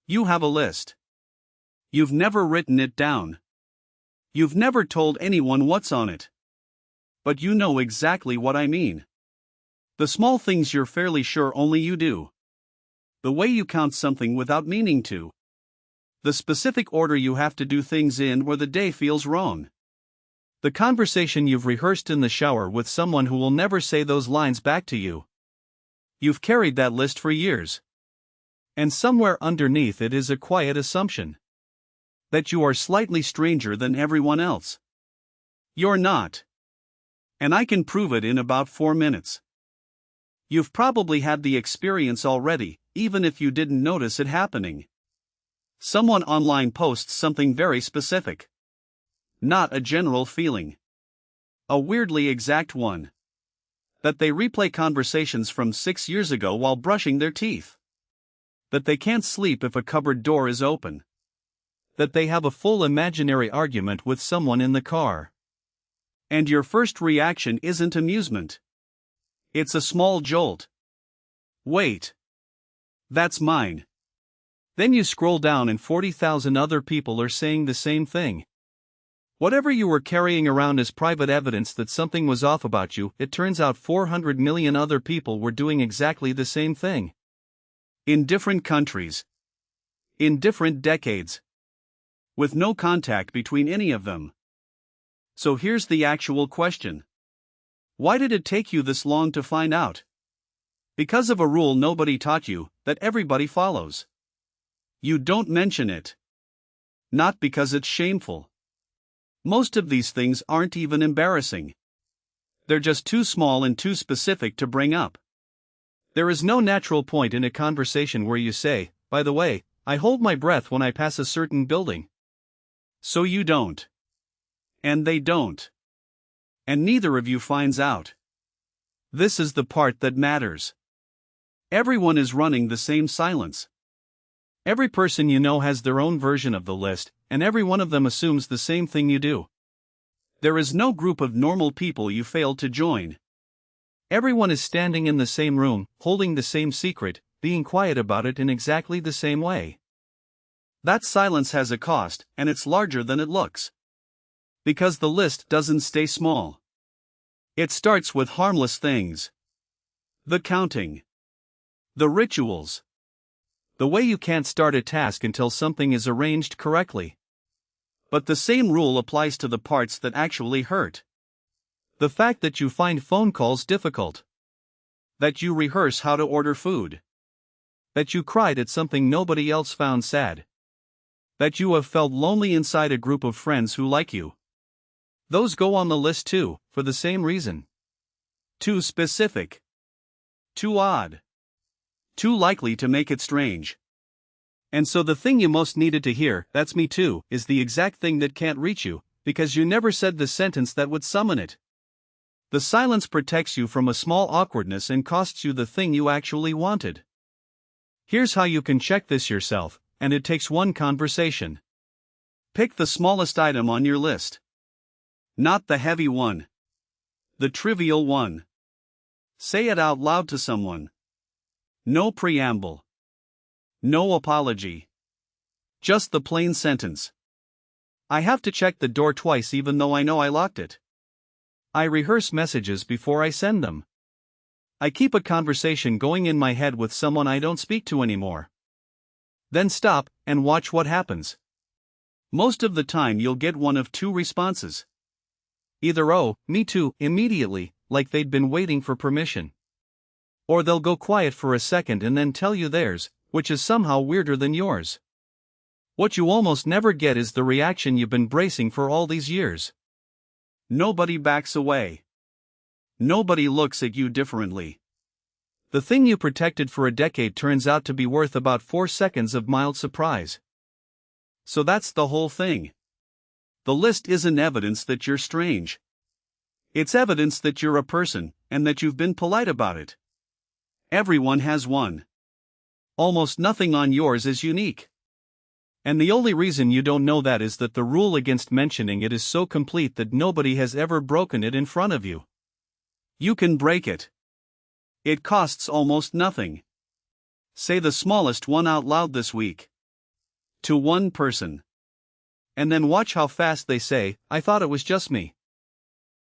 You have a list. You've never written it down. You've never told anyone what's on it. But you know exactly what I mean. The small things you're fairly sure only you do. The way you count something without meaning to. The specific order you have to do things in where the day feels wrong. The conversation you've rehearsed in the shower with someone who will never say those lines back to you. You've carried that list for years. And somewhere underneath it is a quiet assumption that you are slightly stranger than everyone else. You're not. And I can prove it in about 4 minutes. You've probably had the experience already, even if you didn't notice it happening. Someone online posts something very specific. Not a general feeling. A weirdly exact one. That they replay conversations from 6 years ago while brushing their teeth. That they can't sleep if a cupboard door is open. That they have a full imaginary argument with someone in the car. And your first reaction isn't amusement. It's a small jolt. Wait. That's mine. Then you scroll down and 40,000 other people are saying the same thing. Whatever you were carrying around as private evidence that something was off about you, it turns out 400 million other people were doing exactly the same thing. In different countries. In different decades. With no contact between any of them. So here's the actual question. Why did it take you this long to find out? Because of a rule nobody taught you, that everybody follows. You don't mention it. Not because it's shameful. Most of these things aren't even embarrassing. They're just too small and too specific to bring up. There is no natural point in a conversation where you say, by the way, I hold my breath when I pass a certain building. So you don't. And they don't. And neither of you finds out. This is the part that matters. Everyone is running the same silence. Every person you know has their own version of the list, and every one of them assumes the same thing you do. There is no group of normal people you failed to join. Everyone is standing in the same room, holding the same secret, being quiet about it in exactly the same way. That silence has a cost, and it's larger than it looks. Because the list doesn't stay small. It starts with harmless things. The counting. The rituals. The way you can't start a task until something is arranged correctly. But the same rule applies to the parts that actually hurt. The fact that you find phone calls difficult. That you rehearse how to order food. That you cried at something nobody else found sad. That you have felt lonely inside a group of friends who like you. Those go on the list too, for the same reason. Too specific. Too odd. Too likely to make it strange. And so the thing you most needed to hear, "That's me too," is the exact thing that can't reach you, because you never said the sentence that would summon it. The silence protects you from a small awkwardness and costs you the thing you actually wanted. Here's how you can check this yourself, and it takes one conversation. Pick the smallest item on your list. Not the heavy one. The trivial one. Say it out loud to someone. No preamble. No apology. Just the plain sentence. I have to check the door twice even though I know I locked it. I rehearse messages before I send them. I keep a conversation going in my head with someone I don't speak to anymore. Then stop and watch what happens. Most of the time you'll get one of two responses. Either "oh, me too," immediately, like they'd been waiting for permission. Or they'll go quiet for a second and then tell you theirs, which is somehow weirder than yours. What you almost never get is the reaction you've been bracing for all these years. Nobody backs away. Nobody looks at you differently. The thing you protected for a decade turns out to be worth about 4 seconds of mild surprise. So that's the whole thing. The list isn't evidence that you're strange. It's evidence that you're a person, and that you've been polite about it. Everyone has one. Almost nothing on yours is unique. And the only reason you don't know that is that the rule against mentioning it is so complete that nobody has ever broken it in front of you. You can break it. It costs almost nothing. Say the smallest one out loud this week. To one person. And then watch how fast they say, I thought it was just me.